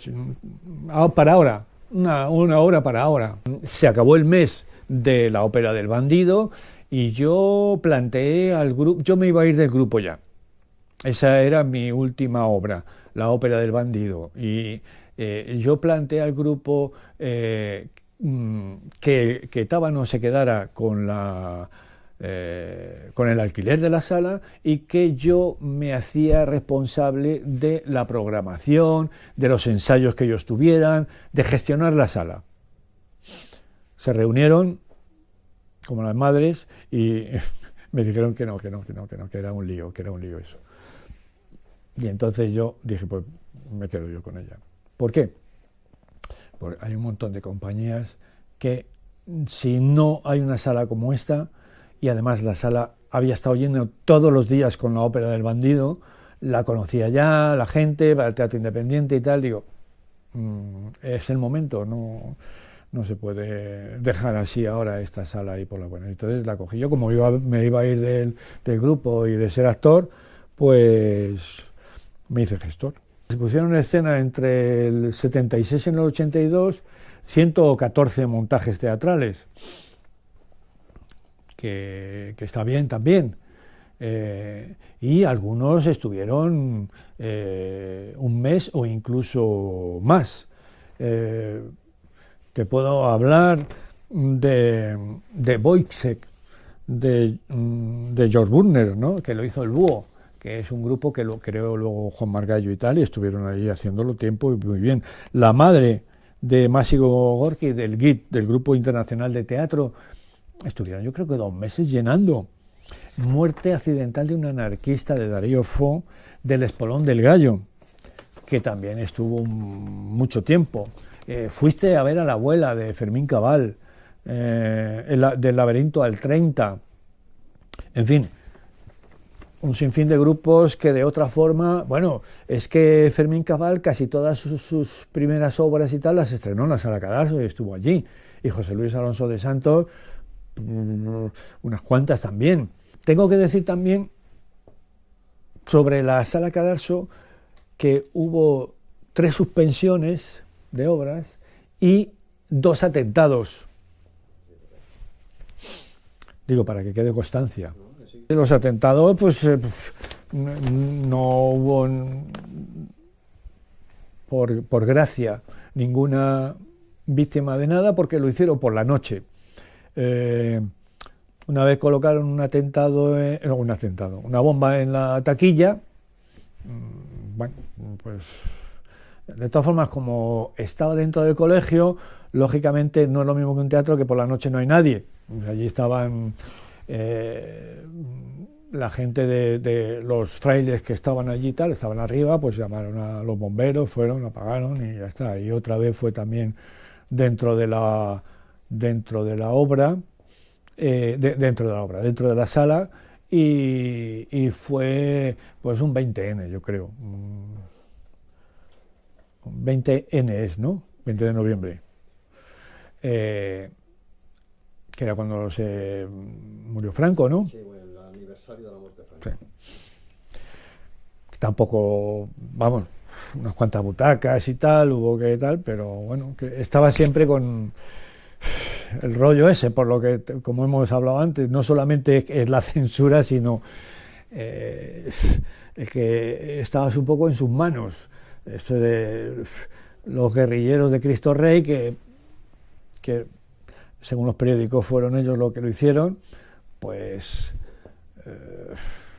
para ahora, una obra para ahora. Se acabó el mes de la ópera del bandido y yo planteé al grupo, yo me iba a ir del grupo ya. Esa era mi última obra, la ópera del bandido. Y yo planteé al grupo que Tábano se quedara con el alquiler de la sala y que yo me hacía responsable de la programación, de los ensayos que ellos tuvieran, de gestionar la sala. Se reunieron como las madres y me dijeron que era un lío eso. Y entonces yo dije, pues me quedo yo con ella. ¿Por qué? Porque hay un montón de compañías que si no hay una sala como esta, y además la sala había estado yendo todos los días con la ópera del bandido, la conocía ya la gente, para el teatro independiente y tal, digo, es el momento, no se puede dejar así ahora esta sala ahí por la buena. Entonces la cogí yo, como me iba a ir del grupo y de ser actor, pues me hice gestor. Se pusieron en escena entre el 76 y el 82 114 montajes teatrales, que está bien también. Y algunos estuvieron un mes o incluso más. Te puedo hablar de Wojciech, de George Burner, ¿no? Que lo hizo el Búho, que es un grupo que lo creó luego Juan Margallo y tal, y estuvieron ahí haciéndolo tiempo y muy bien. La madre de Máximo Gorki, del GIT, del Grupo Internacional de Teatro, estuvieron yo creo que 2 meses llenando. Muerte accidental de un anarquista, de Darío Fo, del Espolón del Gallo, que también estuvo mucho tiempo. Fuiste a ver a la abuela de Fermín Cabal, del Laberinto al 30, en fin, un sinfín de grupos que de otra forma, bueno, es que Fermín Cabal casi todas sus primeras obras y tal las estrenó en la Sala Cadarso y estuvo allí, y José Luis Alonso de Santos, unas cuantas también. Tengo que decir también sobre la Sala Cadarso que hubo 3 suspensiones de obras y 2 atentados. Digo, para que quede constancia. De los atentados, pues no hubo, por gracia, ninguna víctima de nada, porque lo hicieron por la noche. Una vez colocaron una bomba en la taquilla, bueno, pues de todas formas, como estaba dentro del colegio, lógicamente no es lo mismo que un teatro, que por la noche no hay nadie. Allí estaban la gente de los frailes que estaban allí y tal, estaban arriba, pues llamaron a los bomberos, fueron, apagaron y ya está. Y otra vez fue también dentro de la obra, dentro de la sala, y fue pues un 20N, yo creo. 20N es, ¿no? 20 de noviembre. Que era cuando se murió Franco, ¿no? Sí, bueno, el aniversario de la muerte de Franco. Sí. Tampoco, vamos, unas cuantas butacas y tal, hubo que tal, pero bueno, que estaba siempre con el rollo ese, por lo que, como hemos hablado antes, no solamente es la censura, sino el que estabas un poco en sus manos. Esto de los guerrilleros de Cristo Rey, que según los periódicos fueron ellos los que lo hicieron, pues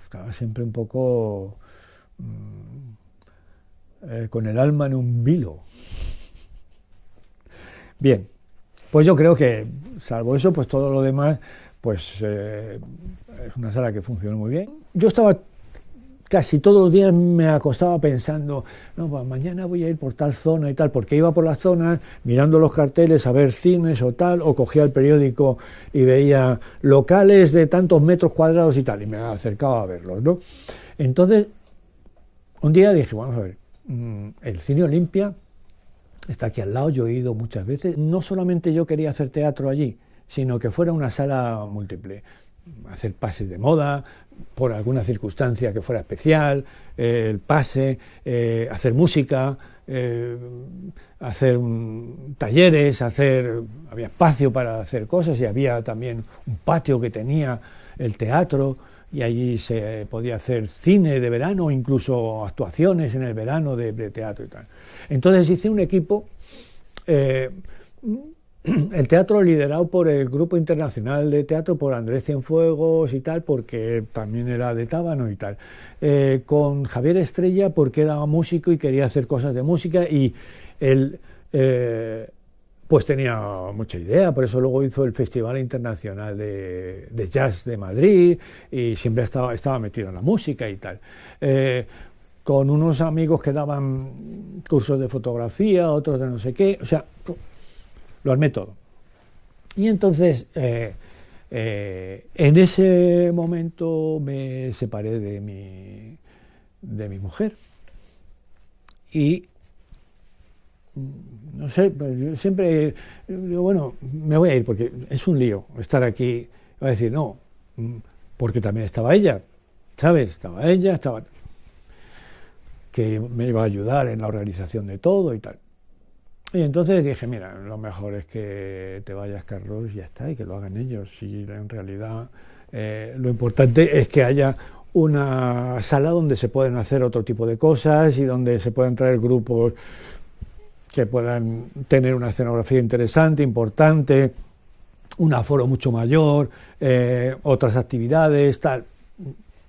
estaba siempre un poco con el alma en un vilo. Bien, pues yo creo que, salvo eso, pues todo lo demás, pues es una sala que funcionó muy bien. Yo estaba casi todos los días, me acostaba pensando, no, pues mañana voy a ir por tal zona y tal, porque iba por las zonas mirando los carteles a ver cines o tal, o cogía el periódico y veía locales de tantos metros cuadrados y tal, y me acercaba a verlos, ¿no? Entonces, un día dije, vamos a ver, el Cine Olimpia está aquí al lado, yo he ido muchas veces, no solamente yo quería hacer teatro allí, sino que fuera una sala múltiple. hacer pases de moda, por alguna circunstancia que fuera especial, el pase, hacer música, hacer talleres, había espacio para hacer cosas y había también un patio que tenía el teatro y allí se podía hacer cine de verano, incluso actuaciones en el verano de teatro y tal. Entonces hice un equipo, el teatro liderado por el Grupo Internacional de Teatro, por Andrés Cienfuegos y tal, porque también era de Tábano y tal, con Javier Estrella porque era músico y quería hacer cosas de música y él pues tenía mucha idea, por eso luego hizo el Festival Internacional de Jazz de Madrid y siempre estaba metido en la música y tal. Con unos amigos que daban cursos de fotografía, otros de no sé qué, o sea, lo armé todo. Y entonces, en ese momento me separé de mi mujer. Y, no sé, pues yo siempre digo, bueno, me voy a ir porque es un lío estar aquí. Va a decir, no, porque también estaba ella, ¿sabes? Estaba ella, que me iba a ayudar en la organización de todo y tal. Y entonces dije, mira, lo mejor es que te vayas, Carlos, y ya está, y que lo hagan ellos. Y en realidad lo importante es que haya una sala donde se pueden hacer otro tipo de cosas y donde se puedan traer grupos que puedan tener una escenografía interesante, importante, un aforo mucho mayor, otras actividades, tal,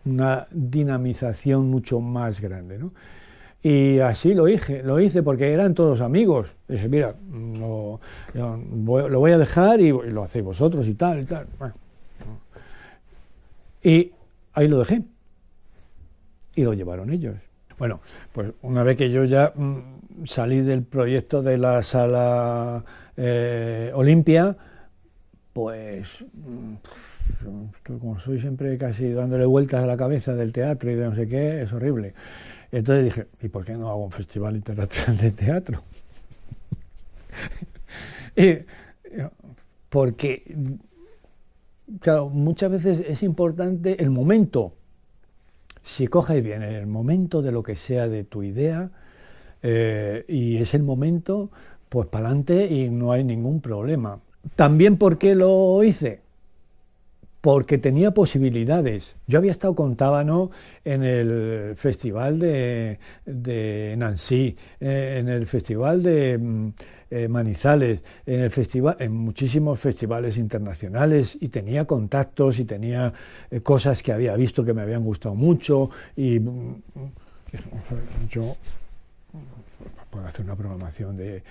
una dinamización mucho más grande, ¿no? Y así lo hice porque eran todos amigos. Dije, mira, lo voy a dejar y lo hacéis vosotros y tal, y tal. Bueno. Y ahí lo dejé. Y lo llevaron ellos. Bueno, pues una vez que yo ya salí del proyecto de la Sala Olimpia, pues como soy siempre casi dándole vueltas a la cabeza del teatro y de no sé qué, es horrible. Entonces dije, ¿y por qué no hago un festival internacional de teatro? Porque, claro, muchas veces es importante el momento. Si coges bien el momento de lo que sea de tu idea, y es el momento, pues para adelante y no hay ningún problema. También, ¿por qué lo hice? Porque tenía posibilidades. Yo había estado con Tábano en el festival de Nancy, en el festival de Manizales, en muchísimos festivales internacionales, y tenía contactos y tenía cosas que había visto que me habían gustado mucho, y yo puedo hacer una programación de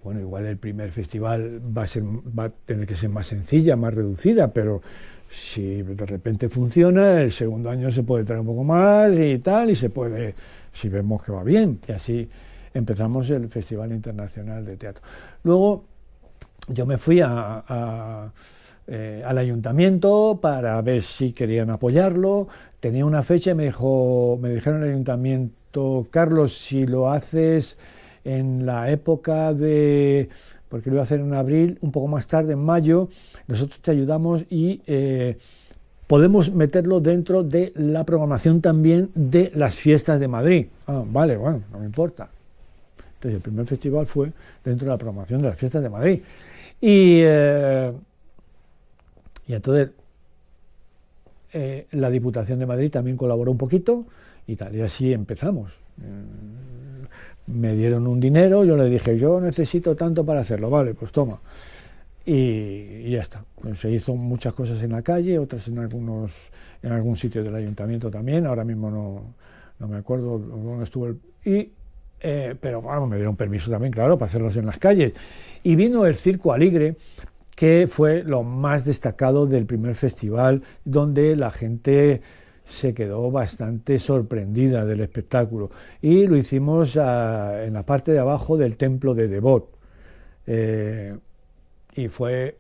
bueno, igual el primer festival va a tener que ser más sencilla, más reducida, pero si de repente funciona, el segundo año se puede traer un poco más y tal, y se puede, si vemos que va bien. Y así empezamos el Festival Internacional de Teatro. Luego yo me fui al ayuntamiento para ver si querían apoyarlo. Tenía una fecha y me dijeron el ayuntamiento, Carlos, si lo haces en la época porque lo iba a hacer en abril, un poco más tarde, en mayo, nosotros te ayudamos y podemos meterlo dentro de la programación también de las fiestas de Madrid. Ah, vale, bueno, no me importa. Entonces el primer festival fue dentro de la programación de las fiestas de Madrid. Y entonces la Diputación de Madrid también colaboró un poquito y tal, y así empezamos. Me dieron un dinero, yo le dije, yo necesito tanto para hacerlo, vale, pues toma. Y ya está. Pues se hizo muchas cosas en la calle, otras en algún sitio del ayuntamiento también, ahora mismo no me acuerdo dónde estuvo pero bueno, me dieron permiso también, claro, para hacerlos en las calles. Y vino el Circo Aligre, que fue lo más destacado del primer festival, donde la gente se quedó bastante sorprendida del espectáculo, y lo hicimos en la parte de abajo del templo de Devot, y fue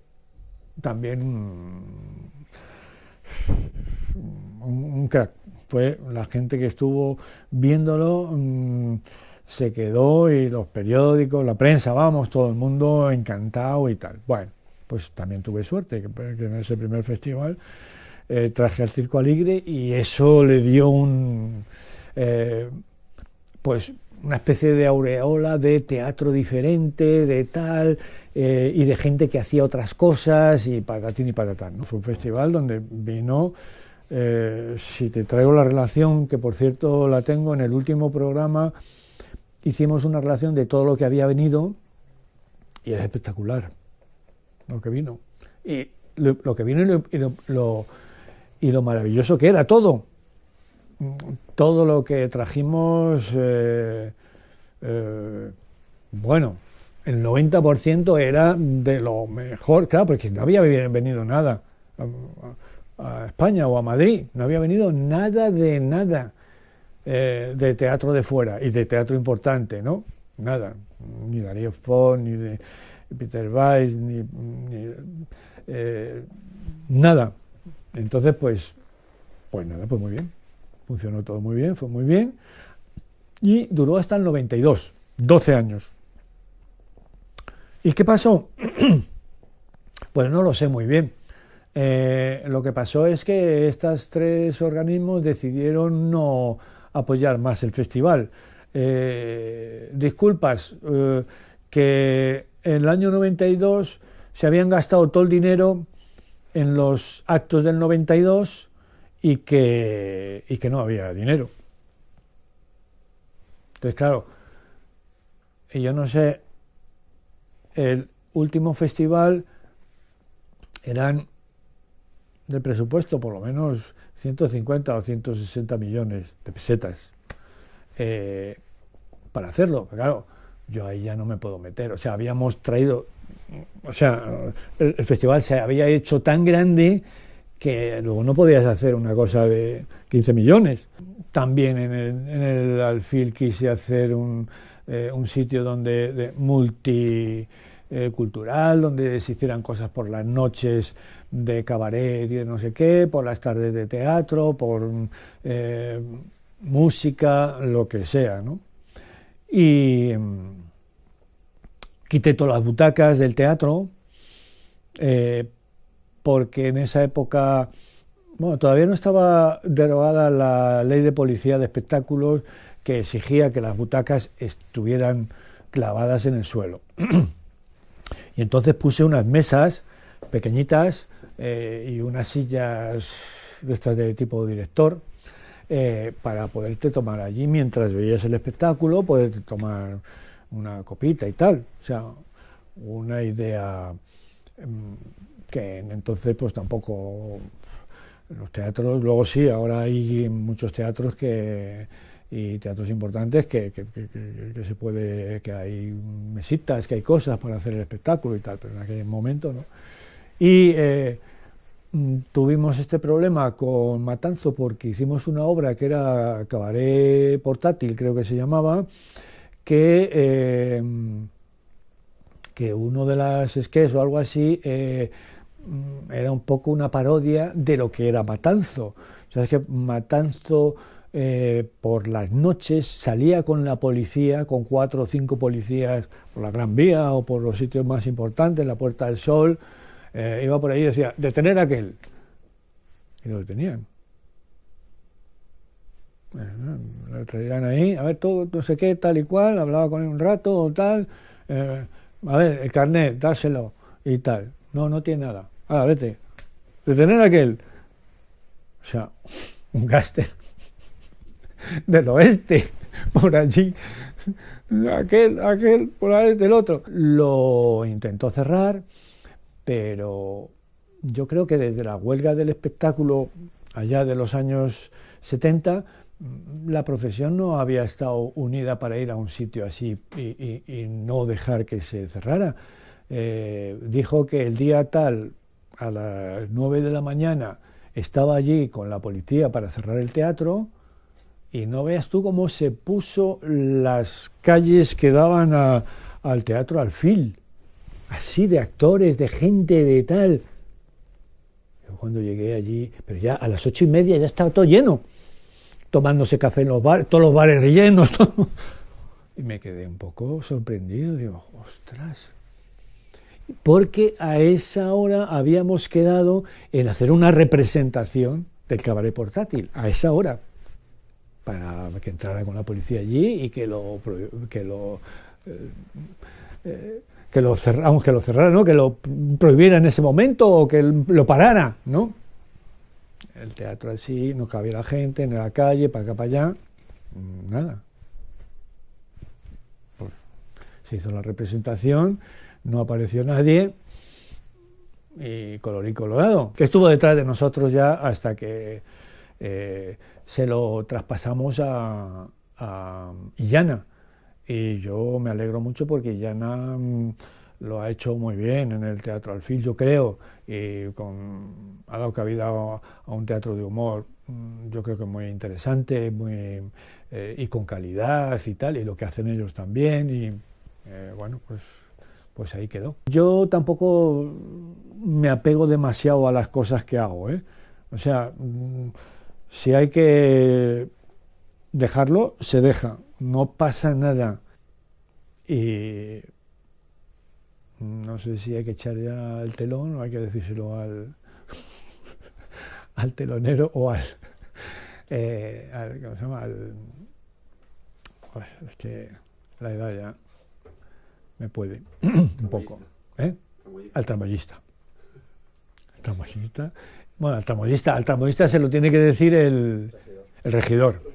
también un crack. Fue la gente que estuvo viéndolo, se quedó, y los periódicos, la prensa, vamos, todo el mundo encantado y tal. Bueno, pues también tuve suerte que en ese primer festival traje al Circo Aligre y eso le dio pues una especie de aureola de teatro diferente, de tal, y de gente que hacía otras cosas y patatín y patatán, ¿no? Fue un festival donde vino, si te traigo la relación, que por cierto la tengo en el último programa, hicimos una relación de todo lo que había venido y es espectacular lo que vino. Y lo que vino y lo maravilloso que era todo. Todo lo que trajimos, bueno, el 90% era de lo mejor, claro, porque no había venido nada a España o a Madrid, no había venido nada de nada de teatro de fuera y de teatro importante, ¿no? Nada, ni Darío Fo, ni de Peter Weiss, nada. Entonces, pues nada, pues muy bien. Funcionó todo muy bien, fue muy bien. Y duró hasta el 92, 12 años. ¿Y qué pasó? Pues no lo sé muy bien. Lo que pasó es que estos tres organismos decidieron no apoyar más el festival. Disculpas, que en el año 92 se habían gastado todo el dinero en los actos del 92 y que no había dinero. Entonces, claro, yo no sé, el último festival eran de presupuesto por lo menos 150 o 160 millones de pesetas para hacerlo. Pero claro, yo ahí ya no me puedo meter. O sea, habíamos traído, o sea, el festival se había hecho tan grande que luego no podías hacer una cosa de 15 millones. También en el Alfil quise hacer un sitio donde multicultural, donde se hicieran cosas por las noches de cabaret y de no sé qué, por las tardes de teatro, por música, lo que sea, ¿no? Y quité todas las butacas del teatro, porque en esa época, bueno, todavía no estaba derogada la ley de policía de espectáculos que exigía que las butacas estuvieran clavadas en el suelo. Y entonces puse unas mesas pequeñitas y unas sillas de estas de tipo director para poderte tomar allí mientras veías el espectáculo, poderte tomar una copita y tal. O sea, una idea que entonces pues tampoco los teatros, luego sí, ahora hay muchos teatros y teatros importantes que se puede, que hay mesitas, que hay cosas para hacer el espectáculo y tal, pero en aquel momento no. Y tuvimos este problema con Matanzo porque hicimos una obra que era Cabaret Portátil, creo que se llamaba, que uno de las sketches o algo así era un poco una parodia de lo que era Matanzo. O sea, es que Matanzo por las noches salía con la policía, con 4 o 5 policías por la Gran Vía o por los sitios más importantes, la Puerta del Sol, iba por ahí y decía, detener a aquel. Y lo detenían. Lo traían ahí, a ver, todo, no sé qué, tal y cual, hablaba con él un rato o tal, a ver, el carnet, dárselo y tal. No tiene nada. Ahora, vete. Detener a aquel. O sea, un gángster del oeste, por allí, aquel, por ahí del otro. Lo intentó cerrar, pero yo creo que desde la huelga del espectáculo, allá de los años 70, la profesión no había estado unida para ir a un sitio así y no dejar que se cerrara. Dijo que el día tal, a las 9 de la mañana, estaba allí con la policía para cerrar el teatro, y no veas tú cómo se puso las calles que daban al Teatro Alfil, así de actores, de gente, de tal. Yo cuando llegué allí, pero ya a las 8:30 ya estaba todo lleno, tomándose café en los bares, todos los bares rellenos, todo. Y me quedé un poco sorprendido, digo, ostras. porque a esa hora habíamos quedado en hacer una representación del cabaret portátil, a esa hora, para que entrara con la policía allí y que lo cerrara, ¿no? Que lo prohibiera en ese momento o que lo parara, ¿no? El teatro así, no cabía la gente en la calle, para acá, para allá, nada. Pues se hizo la representación, no apareció nadie y colorín colorado, que estuvo detrás de nosotros ya hasta que se lo traspasamos a Illana. Y yo me alegro mucho porque Illana lo ha hecho muy bien en el Teatro Alfil, yo creo, y ha dado cabida a un teatro de humor, yo creo que muy interesante, y con calidad y tal, y lo que hacen ellos también, y bueno, pues ahí quedó. Yo tampoco me apego demasiado a las cosas que hago, ¿eh? O sea, si hay que dejarlo, se deja, no pasa nada. Y no sé si hay que echar ya el telón o hay que decírselo al telonero o al ¿cómo se llama? Es que la edad ya me puede un poco, ¿eh? Al tramoyista. Bueno, al tramoyista se lo tiene que decir el regidor.